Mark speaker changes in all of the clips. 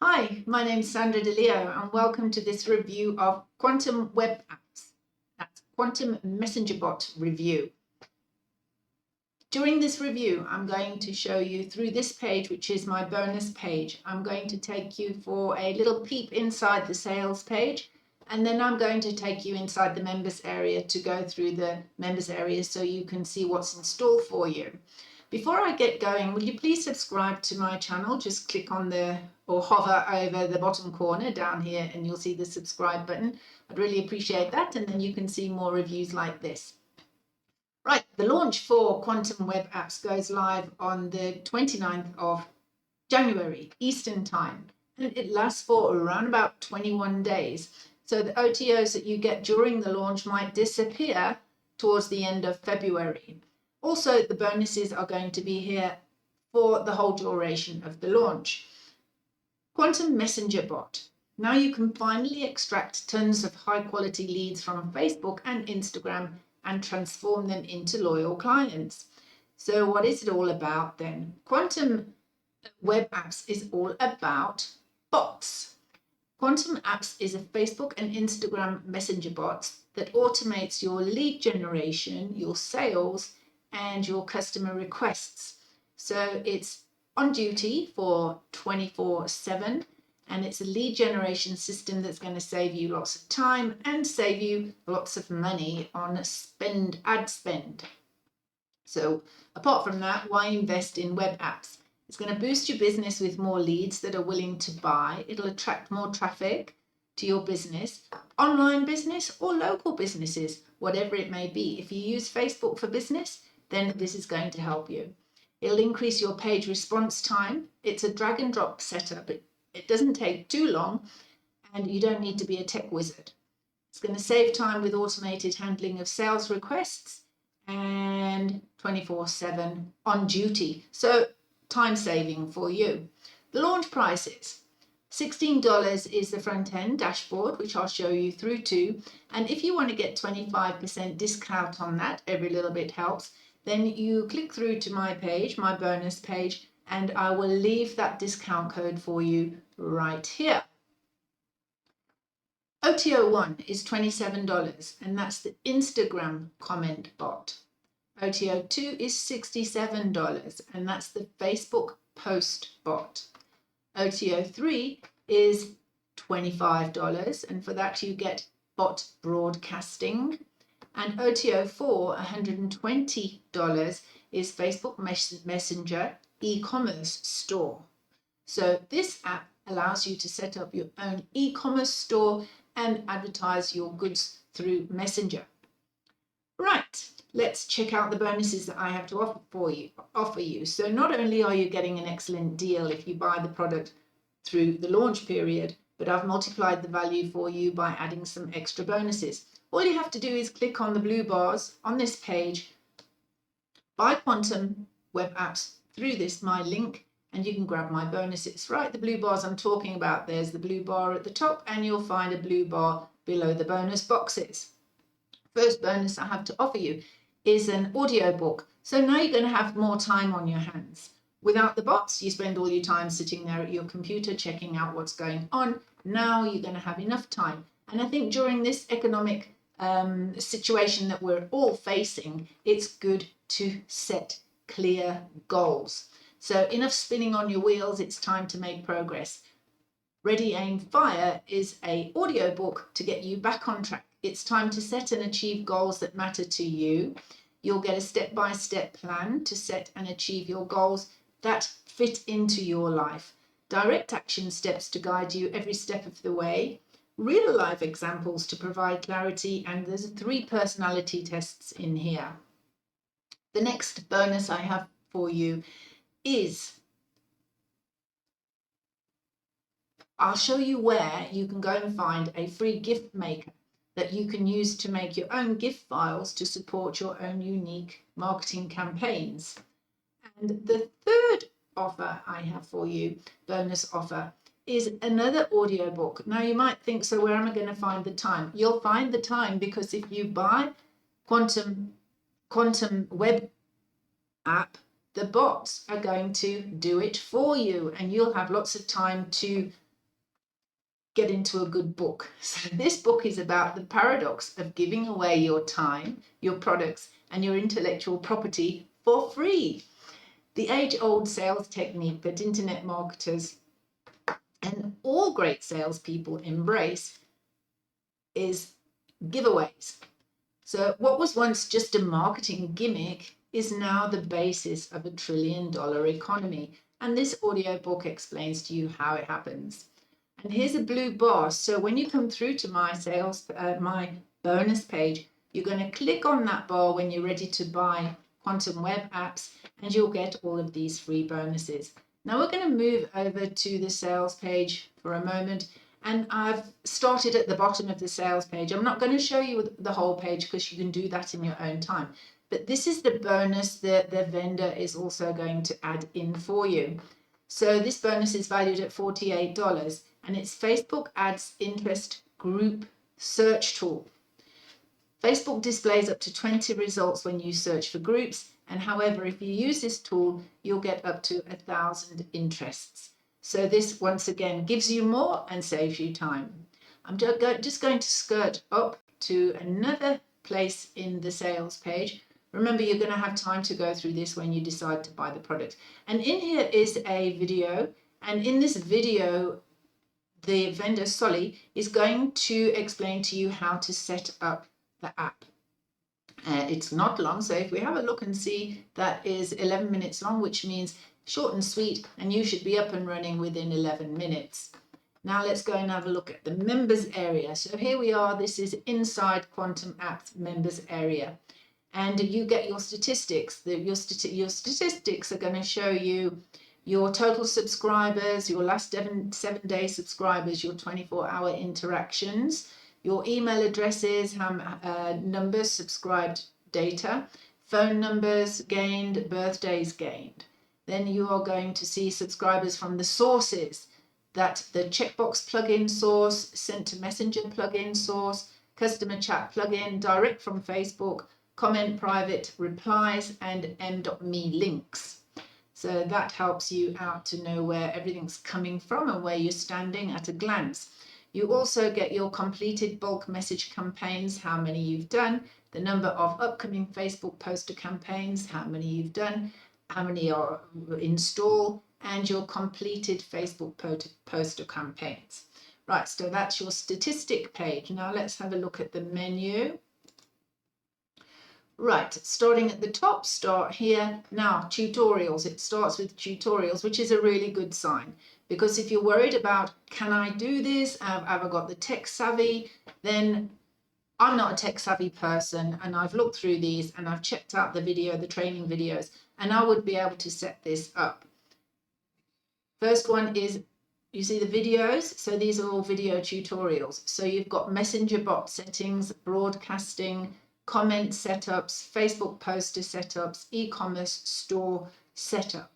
Speaker 1: Hi, my name's Sandra DeLeo and welcome to this review of Quantum Web Apps. That's Quantum Messenger Bot review. During this review, I'm going to show you through this page, which is my bonus page. I'm going to take you for a little peep inside the sales page, and then I'm going to take you inside the members area to go through the members area so you can see what's in store for you. Before I get going, will you please subscribe to my channel? Just click on or hover over the bottom corner down here and you'll see the subscribe button. I'd really appreciate that, and then you can see more reviews like this. Right, the launch for Quantum Web Apps goes live on the 29th of January, Eastern Time, and it lasts for around about 21 days. So the OTOs that you get during the launch might disappear towards the end of February. Also, the bonuses are going to be here for the whole duration of the launch. Quantum Messenger Bot. Now you can finally extract tons of high quality leads from Facebook and Instagram and transform them into loyal clients. So what is it all about then? Quantum Web Apps is all about bots. Quantum Apps is a Facebook and Instagram messenger bot that automates your lead generation, your sales, and your customer requests. So it's on duty for 24/7, and it's a lead generation system that's going to save you lots of time and save you lots of money on ad spend. So apart from that, why invest in web apps? It's going to boost your business with more leads that are willing to buy. It'll attract more traffic to your business, online business or local businesses, whatever it may be. If you use Facebook for business, then this is going to help you. It'll increase your page response time. It's a drag and drop setup. It doesn't take too long, and you don't need to be a tech wizard. It's going to save time with automated handling of sales requests and 24/7 on duty. So time saving for you. The launch price is $16 is the front end dashboard, which I'll show you through to. And if you want to get 25% discount on that, every little bit helps, then you click through to my page, my bonus page, and I will leave that discount code for you right here. OTO1 is $27, and that's the Instagram comment bot. OTO2 is $67, and that's the Facebook post bot. OTO3 is $25, and for that you get bot broadcasting. And OTO4, $120, is Facebook Messenger e-commerce store. So this app allows you to set up your own e-commerce store and advertise your goods through Messenger. Right, let's check out the bonuses that I have to offer you. So not only are you getting an excellent deal if you buy the product through the launch period, but I've multiplied the value for you by adding some extra bonuses. All you have to do is click on the blue bars on this page, buy Quantum Web Apps through my link, and you can grab my bonuses. Right, the blue bars I'm talking about, there's the blue bar at the top, and you'll find a blue bar below the bonus boxes. First bonus I have to offer you is an audiobook. So now you're going to have more time on your hands. Without the bots, you spend all your time sitting there at your computer checking out what's going on. Now you're going to have enough time. And I think during this economic situation that we're all facing, it's good to set clear goals. So enough spinning on your wheels, it's time to make progress. Ready, Aim, Fire is an audiobook to get you back on track. It's time to set and achieve goals that matter to you. You'll get a step-by-step plan to set and achieve your goals that fit into your life. Direct action steps to guide you every step of the way. Real life examples to provide clarity, and there's 3 personality tests in here. The next bonus I have for you is I'll show you where you can go and find a free gift maker that you can use to make your own gift files to support your own unique marketing campaigns. And the third offer I have for you, bonus offer, is another audiobook. Now you might think, so where am I going to find the time? You'll find the time because if you buy Quantum Web app, the bots are going to do it for you, and you'll have lots of time to get into a good book. So this book is about the paradox of giving away your time, your products, and your intellectual property for free. The age-old sales technique that internet marketers and all great salespeople embrace is giveaways. So what was once just a marketing gimmick is now the basis of $1 trillion economy. And this audiobook explains to you how it happens. And here's a blue bar. So when you come through to my bonus page, you're going to click on that bar when you're ready to buy Quantum Web apps, and you'll get all of these free bonuses. Now we're going to move over to the sales page for a moment. And I've started at the bottom of the sales page. I'm not going to show you the whole page because you can do that in your own time. But this is the bonus that the vendor is also going to add in for you. So this bonus is valued at $48, and it's Facebook Ads Interest Group Search Tool. Facebook displays up to 20 results when you search for groups, and however, if you use this tool, you'll get up to 1,000 interests. So this once again gives you more and saves you time. I'm just going to skirt up to another place in the sales page. Remember, you're going to have time to go through this when you decide to buy the product. And in here is a video, and in this video, the vendor Solly is going to explain to you how to set up the app. It's not long, so if we have a look and see, that is 11 minutes long, which means short and sweet, and you should be up and running within 11 minutes. Now let's go and have a look at the members area. So here we are. This is inside Quantum Apps members area, and you get your statistics. Your statistics are going to show you your total subscribers, your last 7-day subscribers, your 24-hour interactions, your email addresses, numbers, subscribed data, phone numbers gained, birthdays gained. Then you are going to see subscribers from the sources, that the checkbox plugin source, sent to messenger plugin source, customer chat plugin, direct from Facebook, comment private replies, and m.me links. So that helps you out to know where everything's coming from and where you're standing at a glance. You also get your completed bulk message campaigns, how many you've done, the number of upcoming Facebook poster campaigns, how many you've done, how many are installed, and your completed Facebook poster campaigns. Right, so that's your statistic page. Now let's have a look at the menu. Right, starting at the top, start here. Now, tutorials. It starts with tutorials, which is a really good sign. Because if you're worried about, can I do this? Have I got the tech savvy? Then I'm not a tech savvy person, and I've looked through these and I've checked out the training videos, and I would be able to set this up. First one is, you see the videos? So these are all video tutorials. So you've got messenger bot settings, broadcasting, comment setups, Facebook poster setups, e-commerce store setup,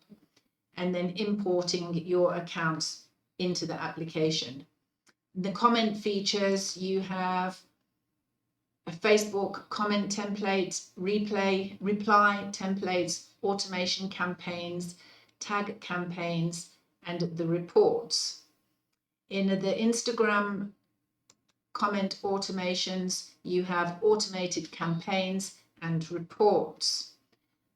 Speaker 1: and then importing your accounts into the application. The comment features, you have a Facebook comment templates, reply templates, automation campaigns, tag campaigns, and the reports. In the Instagram comment automations, you have automated campaigns and reports.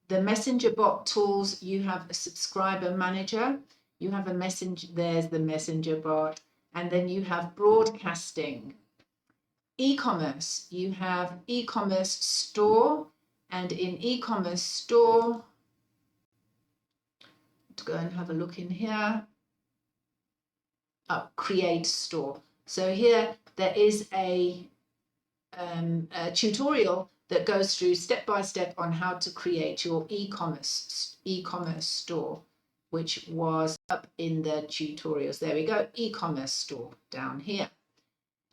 Speaker 1: The messenger bot tools, you have a subscriber manager, you have a messenger, there's the messenger bot, and then you have broadcasting. E-commerce, you have e-commerce store, and in e-commerce store, to go and have a look in here, create store. So here there is a tutorial that goes through step by step on how to create your e-commerce store, which was up in the tutorials. There we go, e-commerce store down here.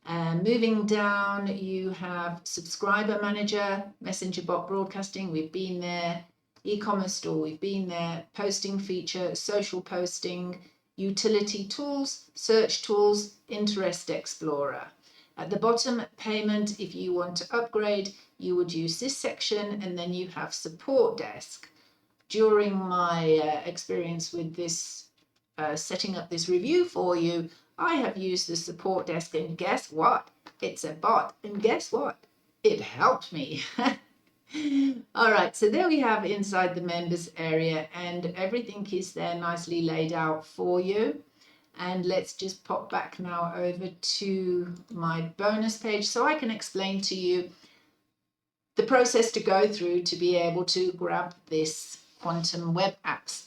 Speaker 1: And moving down, you have subscriber manager, messenger bot broadcasting, we've been there, e-commerce store, we've been there, posting feature, social posting, utility tools, search tools, interest explorer. At the bottom, payment, if you want to upgrade, you would use this section, and then you have support desk. During my experience with this setting up this review for you, I have used the support desk, and guess what? It's a bot, and guess what? It helped me. All right, so there we have inside the members area, and everything is there nicely laid out for you. And let's just pop back now over to my bonus page so I can explain to you the process to go through to be able to grab this Quantum Web Apps.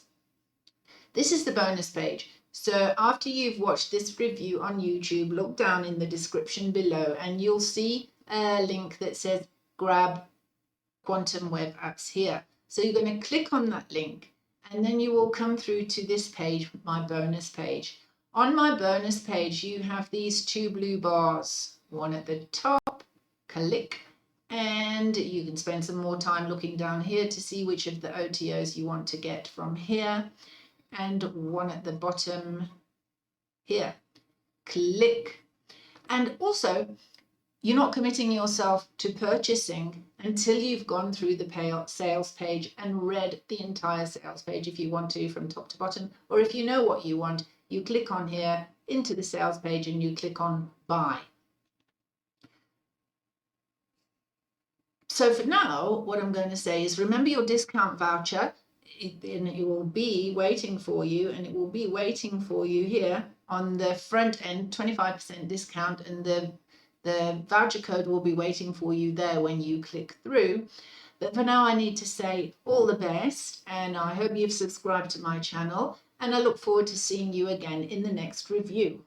Speaker 1: This is the bonus page. So after you've watched this review on YouTube, look down in the description below and you'll see a link that says grab Quantum Web Apps here. So you're going to click on that link and then you will come through to this page, my bonus page. On my bonus page, you have these two blue bars, one at the top, click, and you can spend some more time looking down here to see which of the OTOs you want to get from here, and one at the bottom here, click. And also, you're not committing yourself to purchasing until you've gone through the sales page and read the entire sales page if you want to from top to bottom, or if you know what you want, you click on here into the sales page and you click on buy. So for now, what I'm going to say is remember your discount voucher. It will be waiting for you, and it will be waiting for you here on the front end, 25% discount, and the voucher code will be waiting for you there when you click through. But for now, I need to say all the best, and I hope you've subscribed to my channel, and I look forward to seeing you again in the next review.